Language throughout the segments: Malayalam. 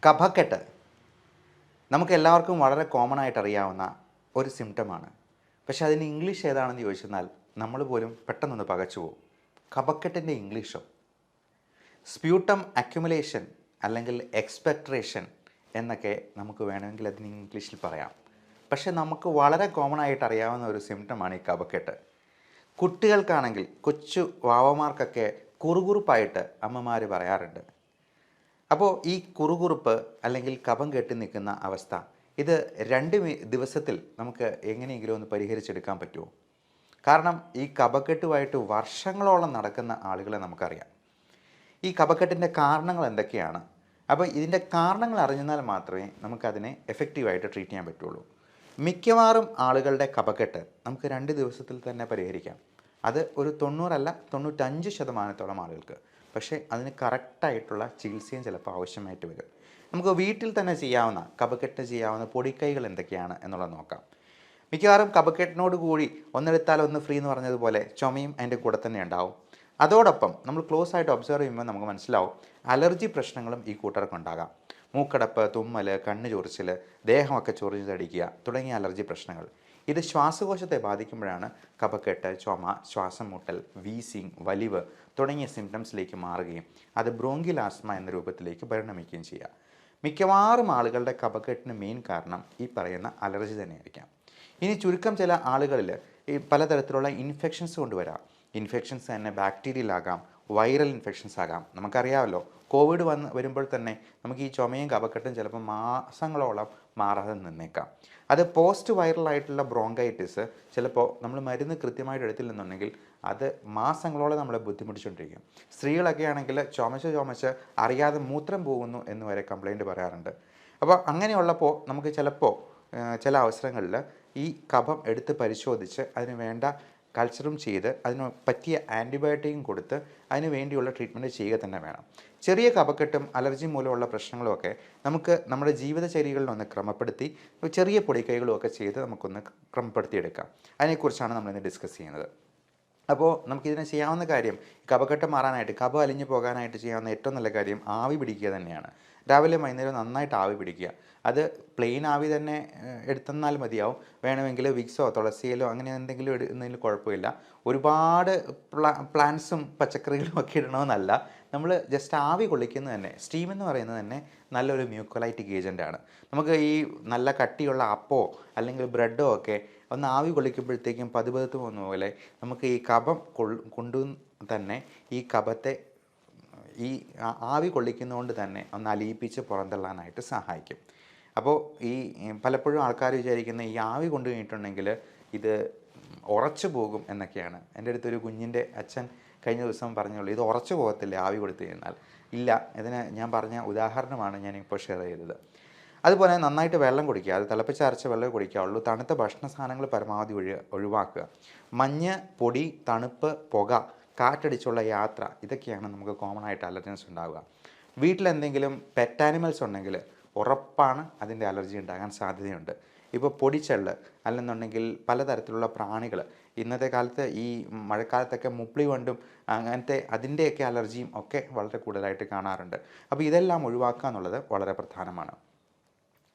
കഫക്കെട്ട് നമുക്ക് എല്ലാവർക്കും വളരെ കോമൺ ആയിട്ട് അറിയാവുന്ന ഒരു സിംറ്റമാണ്. പക്ഷേ അതിന് ഇംഗ്ലീഷ് ഏതാണെന്ന് ചോദിച്ചെന്നാൽ നമ്മൾ പോലും പെട്ടെന്നൊന്ന് പകച്ചു പോകും. കഫക്കെട്ടിൻ്റെ ഇംഗ്ലീഷോ? സ്പ്യൂട്ടം അക്യുമുലേഷൻ അല്ലെങ്കിൽ എക്സ്പെക്ട്രേഷൻ എന്നൊക്കെ നമുക്ക് വേണമെങ്കിൽ അതിന് ഇംഗ്ലീഷിൽ പറയാം. പക്ഷേ നമുക്ക് വളരെ കോമൺ ആയിട്ട് അറിയാവുന്ന ഒരു സിംറ്റമാണ് ഈ കഫക്കെട്ട്. കുട്ടികൾക്കാണെങ്കിൽ കൊച്ചു വാവമാർക്കൊക്കെ കുറുകുറുപ്പായിട്ട് അമ്മമാർ പറയാറുണ്ട്. അപ്പോൾ ഈ കുറുകുറുപ്പ് അല്ലെങ്കിൽ കഫം കെട്ടി നിൽക്കുന്ന അവസ്ഥ ഇത് 2 ദിവസത്തിൽ നമുക്ക് എങ്ങനെയെങ്കിലും ഒന്ന് പരിഹരിച്ചെടുക്കാൻ പറ്റുമോ? കാരണം ഈ കഫക്കെട്ടുമായിട്ട് വർഷങ്ങളോളം നടക്കുന്ന ആളുകളെ നമുക്കറിയാം. ഈ കഫക്കെട്ടിൻ്റെ കാരണങ്ങൾ എന്തൊക്കെയാണ്? അപ്പോൾ ഇതിൻ്റെ കാരണങ്ങൾ അറിഞ്ഞാൽ മാത്രമേ നമുക്കതിനെ എഫക്റ്റീവായിട്ട് ട്രീറ്റ് ചെയ്യാൻ പറ്റുള്ളൂ. മിക്കവാറും ആളുകളുടെ കഫക്കെട്ട് നമുക്ക് 2 ദിവസത്തിൽ തന്നെ പരിഹരിക്കാം. അത് ഒരു 90 അല്ല 95% ആളുകൾക്ക്. പക്ഷേ അതിന് കറക്റ്റായിട്ടുള്ള ചികിത്സയും ചിലപ്പോൾ ആവശ്യമായിട്ട് വരും. നമുക്ക് വീട്ടിൽ തന്നെ ചെയ്യാവുന്ന കഫക്കെട്ടിന് ചെയ്യാവുന്ന പൊടിക്കൈകൾ എന്തൊക്കെയാണ് എന്നുള്ളത് നോക്കാം. മിക്കവാറും കഫക്കെട്ടിനോട് കൂടി ഒന്നെടുത്താൽ ഒന്ന് ഫ്രീ എന്ന് പറഞ്ഞതുപോലെ ചുമയും അതിൻ്റെ കൂടെ തന്നെ ഉണ്ടാവും. അതോടൊപ്പം നമ്മൾ ക്ലോസ് ആയിട്ട് ഒബ്സർവ് ചെയ്യുമ്പോൾ നമുക്ക് മനസ്സിലാവും അലർജി പ്രശ്നങ്ങളും ഈ കൂട്ടർക്കുണ്ടാകാം. മൂക്കടപ്പ്, തുമ്മൽ, കണ്ണ് ചൊറിച്ചിൽ, ദേഹമൊക്കെ ചൊറിഞ്ഞതടിക്കുക തുടങ്ങിയ അലർജി പ്രശ്നങ്ങൾ. ഇത് ശ്വാസകോശത്തെ ബാധിക്കുമ്പോഴാണ് കഫക്കെട്ട്, ചുമ, ശ്വാസം മുട്ടൽ, വീസിങ്, വലിവ് തുടങ്ങിയ സിംറ്റംസിലേക്ക് മാറുകയും അത് ബ്രോങ്കിയൽ ആസ്മ എന്ന രൂപത്തിലേക്ക് പരിണമിക്കുകയും ചെയ്യുക. മിക്കവാറും ആളുകളുടെ കഫക്കെട്ടിന് മെയിൻ കാരണം ഈ പറയുന്ന അലർജി തന്നെയായിരിക്കാം. ഇനി ചുരുക്കം ചില ആളുകളിൽ ഈ പലതരത്തിലുള്ള ഇൻഫെക്ഷൻസ് കൊണ്ടുവരാം. ഇൻഫെക്ഷൻസ് തന്നെ ബാക്ടീരിയലാകാം, വൈറൽ ഇൻഫെക്ഷൻസ് ആകാം. നമുക്കറിയാമല്ലോ, കോവിഡ് വരുമ്പോൾ തന്നെ നമുക്ക് ഈ ചുമയും കഫക്കെട്ടും ചിലപ്പോൾ മാസങ്ങളോളം മാറാതെ നിന്നേക്കാം. അത് പോസ്റ്റ് വൈറലായിട്ടുള്ള ബ്രോങ്കൈറ്റിസ് ചിലപ്പോൾ നമ്മൾ മരുന്ന് കൃത്യമായിട്ട് എടുത്തില്ലെന്നുണ്ടെങ്കിൽ അത് മാസങ്ങളോളം നമ്മളെ ബുദ്ധിമുട്ടിച്ചുകൊണ്ടിരിക്കും. സ്ത്രീകളൊക്കെ ആണെങ്കിൽ ചുമച്ച് അറിയാതെ മൂത്രം പോകുന്നു എന്ന് വരെ കംപ്ലൈൻറ്റ് പറയാറുണ്ട്. അപ്പോൾ അങ്ങനെയുള്ളപ്പോൾ നമുക്ക് ചിലപ്പോൾ ചില അവസരങ്ങളിൽ ഈ കഫം എടുത്ത് പരിശോധിച്ച് അതിന് വേണ്ട കൾച്ചറും ചെയ്ത് അതിന് പറ്റിയ ആൻറ്റിബയോട്ടിക്കും കൊടുത്ത് അതിന് വേണ്ടിയുള്ള ട്രീറ്റ്മെൻറ്റ് ചെയ്യുക തന്നെ വേണം. ചെറിയ കഫക്കെട്ടും അലർജി മൂലമുള്ള പ്രശ്നങ്ങളുമൊക്കെ നമുക്ക് നമ്മുടെ ജീവിതചര്യകളിലൊന്ന് ക്രമപ്പെടുത്തി ചെറിയ പൊടിക്കൈകളുമൊക്കെ ചെയ്ത് നമുക്കൊന്ന് ക്രമപ്പെടുത്തിയെടുക്കാം. അതിനെക്കുറിച്ചാണ് നമ്മളിന്ന് ഡിസ്കസ് ചെയ്യുന്നത്. അപ്പോൾ നമുക്കിതിനെ ചെയ്യാവുന്ന കാര്യം, കഫക്കെട്ട് മാറാനായിട്ട്, കഫം അലിഞ്ഞു പോകാനായിട്ട് ചെയ്യാവുന്ന ഏറ്റവും നല്ല കാര്യം ആവി പിടിക്കുക തന്നെയാണ്. രാവിലെ വൈകുന്നേരം നന്നായിട്ട് ആവി പിടിക്കുക. അത് പ്ലെയിൻ ആവി തന്നെ എടുത്തെന്നാൽ മതിയാവും. വേണമെങ്കിൽ വിക്സോ തുളസിയിലോ അങ്ങനെ എന്തെങ്കിലും ഇടുന്നതിൽ കുഴപ്പമില്ല. ഒരുപാട് പ്ലാന്റ്സും പച്ചക്കറികളും ഒക്കെ ഇടണമെന്നല്ല. നമ്മൾ ജസ്റ്റ് ആവി കൊള്ളിക്കുന്നത് തന്നെ, സ്റ്റീം എന്ന് പറയുന്നത് തന്നെ നല്ലൊരു മ്യൂക്കോലൈറ്റിക് ഏജൻ്റാണ്. നമുക്ക് ഈ നല്ല കട്ടിയുള്ള അപ്പോ അല്ലെങ്കിൽ ബ്രെഡോ ഒക്കെ ഒന്ന് ആവി കൊള്ളിക്കുമ്പോഴത്തേക്കും പതുപതുത്ത് പോകുന്ന പോലെ നമുക്ക് ഈ കഫം കൊണ്ടു തന്നെ ഈ കഫത്തെ ഈ ആവി കൊള്ളിക്കുന്നതുകൊണ്ട് തന്നെ ഒന്ന് അലിയിപ്പിച്ച് പുറന്തള്ളാനായിട്ട് സഹായിക്കും. അപ്പോൾ ഈ പലപ്പോഴും ആൾക്കാർ വിചാരിക്കുന്ന ഈ ആവി കൊണ്ടു കഴിഞ്ഞിട്ടുണ്ടെങ്കിൽ ഇത് ഉറച്ചു പോകും എന്നൊക്കെയാണ്. എൻ്റെ അടുത്തൊരു കുഞ്ഞിൻ്റെ അച്ഛൻ കഴിഞ്ഞ ദിവസം പറഞ്ഞുള്ളൂ, ഇത് ഉറച്ചു പോകത്തില്ല ആവി കൊടുത്തു കഴിഞ്ഞാൽ. ഇല്ല, ഇതിന് ഞാൻ പറഞ്ഞ ഉദാഹരണമാണ് ഞാനിപ്പോൾ ഷെയർ ചെയ്തത്. അതുപോലെ നന്നായിട്ട് വെള്ളം കുടിക്കുക. അത് തിളപ്പിച്ചരച്ച വെള്ളം കുടിക്കാവുള്ളൂ. തണുത്ത ഭക്ഷണ സാധനങ്ങൾ പരമാവധി ഒഴിവാക്കുക. മഞ്ഞ്, പൊടി, തണുപ്പ്, പുക, കാറ്റടിച്ചുള്ള യാത്ര, ഇതൊക്കെയാണ് നമുക്ക് കോമൺ ആയിട്ട് അലർജൻസ് ഉണ്ടാവുക. വീട്ടിലെന്തെങ്കിലും പെറ്റ് ആനിമൽസ് ഉണ്ടെങ്കിൽ ഉറപ്പാണ് അതിൻ്റെ അലർജി ഉണ്ടാകാൻ സാധ്യതയുണ്ട്. ഇപ്പോൾ പൊടിച്ചെള്ള് അല്ലെന്നുണ്ടെങ്കിൽ പലതരത്തിലുള്ള പ്രാണികൾ, ഇന്നത്തെ കാലത്ത് ഈ മഴക്കാലത്തൊക്കെ മുപ്ലി വണ്ടും അങ്ങനത്തെ അതിൻ്റെയൊക്കെ അലർജിയും ഒക്കെ വളരെ കൂടുതലായിട്ട് കാണാറുണ്ട്. അപ്പോൾ ഇതെല്ലാം ഒഴിവാക്കുക എന്നുള്ളത് വളരെ പ്രധാനമാണ്.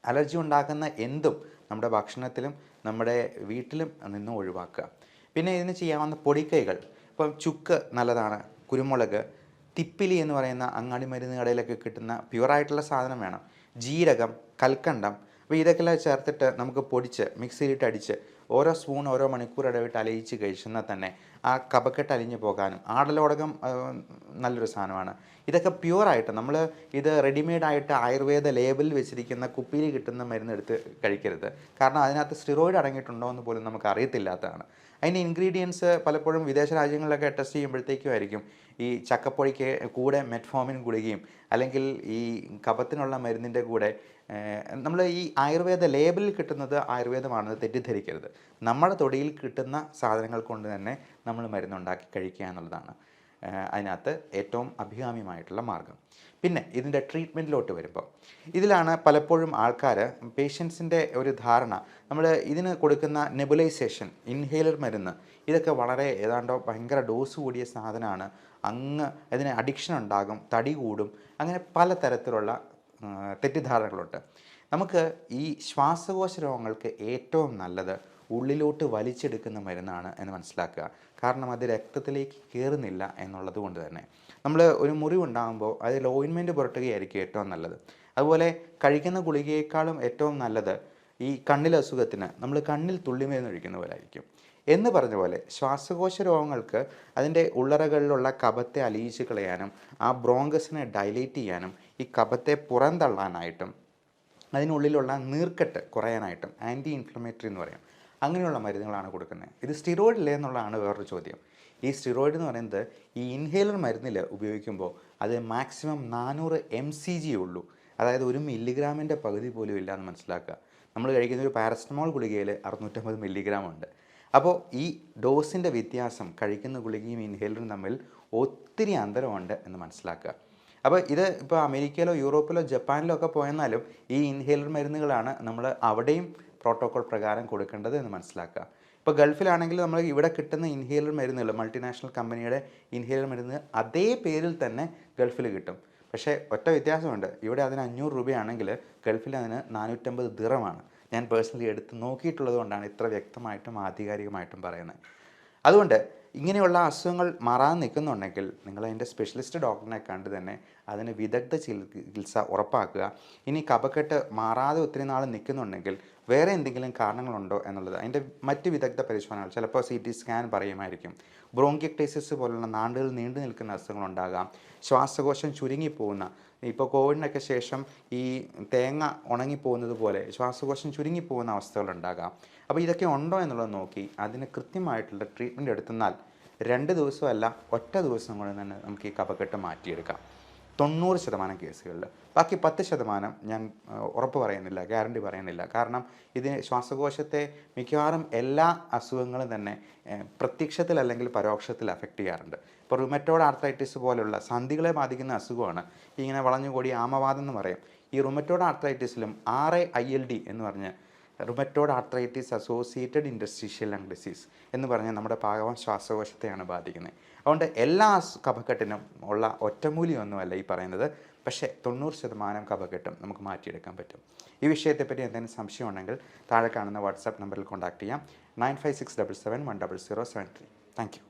അലർജി ഉണ്ടാക്കുന്ന എന്തും നമ്മുടെ ഭക്ഷണത്തിലും നമ്മുടെ വീട്ടിലും നിന്ന് ഒഴിവാക്കുക. പിന്നെ ഇതിന് ചെയ്യാവുന്ന പൊടിക്കൈകൾ, ഇപ്പം ചുക്ക് നല്ലതാണ്, കുരുമുളക്, തിപ്പിലി എന്ന് പറയുന്ന അങ്ങാടി മരുന്ന് കടയിലൊക്കെ കിട്ടുന്ന പ്യുവറായിട്ടുള്ള സാധനം വേണം, ജീരകം, കൽക്കണ്ടം. അപ്പോൾ ഇതൊക്കെ ചേർത്തിട്ട് നമുക്ക് പൊടിച്ച് മിക്സിയിലിട്ട് അടിച്ച് ഓരോ സ്പൂൺ ഓരോ മണിക്കൂർ ഇടവിട്ട് അലയിച്ച് കഴിച്ചെന്നാൽ തന്നെ ആ കഫക്കെട്ട് അലിഞ്ഞു പോകാനും. ആടലോടകം നല്ലൊരു സാധനമാണ്. ഇതൊക്കെ പ്യുവറായിട്ട് നമ്മൾ ഇത് റെഡിമെയ്ഡായിട്ട് ആയുർവേദ ലേബലിൽ വെച്ചിരിക്കുന്ന കുപ്പിയിൽ കിട്ടുന്ന മരുന്നെടുത്ത് കഴിക്കരുത്. കാരണം അതിനകത്ത് സ്റ്റിറോയിഡ് അടങ്ങിയിട്ടുണ്ടോ എന്ന് പോലും നമുക്ക് അറിയത്തില്ലാത്തതാണ്. അതിൻ്റെ ഇൻഗ്രീഡിയൻസ് പലപ്പോഴും വിദേശ രാജ്യങ്ങളിലൊക്കെ ടെസ്റ്റ് ചെയ്യുമ്പോഴത്തേക്കും ആയിരിക്കും ഈ ചക്കപ്പൊടിക്ക് കൂടെ മെറ്റ്ഫോമിൻ ഗുളികയും അല്ലെങ്കിൽ ഈ കഫത്തിനുള്ള മരുന്നിൻ്റെ കൂടെ നമ്മൾ ഈ ആയുർവേദ ലേബലിൽ കിട്ടുന്നത് ആയുർവേദമാണെന്ന് തെറ്റിദ്ധരിക്കരുത്. നമ്മുടെ തൊടിയിൽ കിട്ടുന്ന സാധനങ്ങൾ കൊണ്ട് തന്നെ നമ്മൾ മരുന്നുണ്ടാക്കി കഴിക്കുക എന്നുള്ളതാണ് അതിനകത്ത് ഏറ്റവും അഭികാമ്യമായിട്ടുള്ള മാർഗം. പിന്നെ ഇതിൻ്റെ ട്രീറ്റ്മെൻറ്റിലോട്ട് വരുമ്പോൾ ഇതിലാണ് പലപ്പോഴും ആൾക്കാർ പേഷ്യൻസിൻ്റെ ഒരു ധാരണ, നമ്മൾ ഇതിന് കൊടുക്കുന്ന നെബുലൈസേഷൻ, ഇൻഹേലർ മരുന്ന്, ഇതൊക്കെ വളരെ ഏതാണ്ടോ ഭയങ്കര ഡോസ് കൂടിയ സാധനമാണ്, അങ്ങ് അതിന് അഡിക്ഷൻ ഉണ്ടാകും, തടി കൂടും, അങ്ങനെ പലതരത്തിലുള്ള തെറ്റിദ്ധാരണകളുണ്ട്. നമുക്ക് ഈ ശ്വാസകോശ രോഗങ്ങൾക്ക് ഏറ്റവും നല്ലത് ഉള്ളിലോട്ട് വലിച്ചെടുക്കുന്ന മരുന്നാണ് എന്ന് മനസ്സിലാക്കുക. കാരണം അത് രക്തത്തിലേക്ക് കയറുന്നില്ല എന്നുള്ളത് കൊണ്ട് തന്നെ. നമ്മൾ ഒരു മുറിവുണ്ടാകുമ്പോൾ അതിൽ ഓയിൻമെൻറ്റ് പുരട്ടുകയായിരിക്കും ഏറ്റവും നല്ലത്. അതുപോലെ കഴിക്കുന്ന ഗുളികയേക്കാളും ഏറ്റവും നല്ലത് ഈ കണ്ണിലെ അസുഖത്തിന് നമ്മൾ കണ്ണിൽ തുള്ളിമരുന്ന് ഒഴിക്കുന്ന പോലെ ആയിരിക്കും. എന്ന് പറഞ്ഞ പോലെ ശ്വാസകോശ രോഗങ്ങൾക്ക് അതിൻ്റെ ഉള്ളറകളിലുള്ള കഫത്തെ അലിയിച്ച് കളയാനും ആ ബ്രോങ്കസിനെ ഡൈലേറ്റ് ചെയ്യാനും ഈ കഫത്തെ പുറന്തള്ളാനായിട്ടും അതിനുള്ളിലുള്ള നീർക്കെട്ട് കുറയാനായിട്ടും ആൻറ്റി ഇൻഫ്ലമേറ്ററി എന്ന് പറയും, അങ്ങനെയുള്ള മരുന്നുകളാണ് കൊടുക്കുന്നത്. ഇത് സ്റ്റിറോയിഡ് ഇല്ലേ എന്നുള്ളതാണ് വേറൊരു ചോദ്യം. ഈ സ്റ്റിറോയിഡ് എന്ന് പറയുന്നത് ഈ ഇൻഹേലർ മരുന്നിൽ ഉപയോഗിക്കുമ്പോൾ അത് മാക്സിമം 400 mcg ഉള്ളൂ. അതായത് 1 മില്ലിഗ്രാമിൻ്റെ പകുതി പോലും ഇല്ല എന്ന് മനസ്സിലാക്കുക. നമ്മൾ കഴിക്കുന്ന ഒരു പാരസ്റ്റമോൾ ഗുളികയിൽ 650 മില്ലിഗ്രാം ഉണ്ട്. അപ്പോൾ ഈ ഡോസിൻ്റെ വ്യത്യാസം കഴിക്കുന്ന ഗുളികയും ഇൻഹേലറും തമ്മിൽ ഒത്തിരി അന്തരമുണ്ട് എന്ന് മനസ്സിലാക്കുക. അപ്പോൾ ഇത് ഇപ്പോൾ അമേരിക്കയിലോ യൂറോപ്പിലോ ജപ്പാനിലോ ഒക്കെ പോയെന്നാലും ഈ ഇൻഹേലർ മരുന്നുകളാണ് നമ്മൾ അവിടെയും പ്രോട്ടോകോൾ പ്രകാരം കൊടുക്കേണ്ടത് എന്ന് മനസ്സിലാക്കുക. ഇപ്പോൾ ഗൾഫിലാണെങ്കിൽ നമ്മൾ ഇവിടെ കിട്ടുന്ന ഇൻഹേലർ മരുന്നുകൾ മൾട്ടിനാഷണൽ കമ്പനിയുടെ ഇൻഹേലർ മരുന്ന് അതേ പേരിൽ തന്നെ ഗൾഫിൽ കിട്ടും. പക്ഷേ ഒറ്റ വ്യത്യാസമുണ്ട്, ഇവിടെ അതിന് 500 രൂപയാണെങ്കിൽ ഗൾഫിൽ അതിന് 450 ദിറമാണ്. ഞാൻ പേഴ്സണലി എടുത്ത് നോക്കിയിട്ടുള്ളത് കൊണ്ടാണ് ഇത്ര വ്യക്തമായിട്ടും ആധികാരികമായിട്ടും പറയുന്നത്. അതുകൊണ്ട് ഇങ്ങനെയുള്ള അസുഖങ്ങൾ മാറാൻ നിൽക്കുന്നുണ്ടെങ്കിൽ നിങ്ങൾ അതിൻ്റെ സ്പെഷ്യലിസ്റ്റ് ഡോക്ടറിനെ കണ്ട് തന്നെ അതിന് വിദഗ്ധ ചികിത്സ ഉറപ്പാക്കുക. ഇനി കഫക്കെട്ട് മാറാതെ ഒത്തിരി നാൾ നിൽക്കുന്നുണ്ടെങ്കിൽ വേറെ എന്തെങ്കിലും കാരണങ്ങളുണ്ടോ എന്നുള്ളത് അതിൻ്റെ മറ്റ് വിദഗ്ധ പരിശോധനകൾ, ചിലപ്പോൾ CT സ്കാൻ പറയുമായിരിക്കും. ബ്രോങ്കിയക്ടൈസിസ് പോലുള്ള നാണ്ടുകൾ നീണ്ടു നിൽക്കുന്ന അസുഖങ്ങളുണ്ടാകാം. ശ്വാസകോശം ചുരുങ്ങിപ്പോകുന്ന, ഇപ്പോൾ കോവിഡിനൊക്കെ ശേഷം ഈ തേങ്ങ ഉണങ്ങിപ്പോകുന്നത് പോലെ ശ്വാസകോശം ചുരുങ്ങിപ്പോകുന്ന അവസ്ഥകളുണ്ടാകാം. അപ്പോൾ ഇതൊക്കെ ഉണ്ടോ എന്നുള്ളത് നോക്കി അതിന് കൃത്യമായിട്ടുള്ള ട്രീറ്റ്മെൻറ്റ് എടുത്തെന്നാൽ 2 ദിവസമല്ല ഒറ്റ ദിവസം കൊണ്ട് തന്നെ നമുക്ക് ഈ കഫക്കെട്ട് മാറ്റിയെടുക്കാം 90% കേസുകളിൽ. ബാക്കി 10% ഞാൻ ഉറപ്പ് പറയുന്നില്ല, ഗ്യാരണ്ടി പറയുന്നില്ല. കാരണം ഇതിന് ശ്വാസകോശത്തെ മിക്കവാറും എല്ലാ അസുഖങ്ങളും തന്നെ പ്രത്യക്ഷത്തിൽ അല്ലെങ്കിൽ പരോക്ഷത്തിൽ അഫക്റ്റ് ചെയ്യാറുണ്ട്. ഇപ്പോൾ റുമറ്റോയ്ഡ് ആർത്രൈറ്റിസ് പോലുള്ള സന്ധികളെ ബാധിക്കുന്ന അസുഖമാണ് ഇങ്ങനെ വളഞ്ഞുകൂടി ആമവാദം എന്ന് പറയും. ഈ റുമറ്റോയ്ഡ് ആർത്രൈറ്റിസിലും RAILD എന്ന് പറഞ്ഞ് rheumatoid arthritis associated ഇൻഡസ്ട്രീഷ്യൽ lung disease എന്ന് പറഞ്ഞ് നമ്മുടെ പാകവം ശ്വാസകോശത്തെയാണ് ബാധിക്കുന്നത്. അതുകൊണ്ട് എല്ലാ കഫക്കെട്ടിനും ഉള്ള ഒറ്റമൂലിയൊന്നുമല്ല ഈ പറയുന്നത്. പക്ഷേ 90% കഫക്കെട്ടും നമുക്ക് മാറ്റിയെടുക്കാൻ പറ്റും. ഈ വിഷയത്തെപ്പറ്റി എന്തെങ്കിലും സംശയം ഉണ്ടെങ്കിൽ താഴെ കാണുന്ന വാട്സാപ്പ് നമ്പറിൽ കോൺടാക്ട് ചെയ്യാം. 9567710073. Thank you.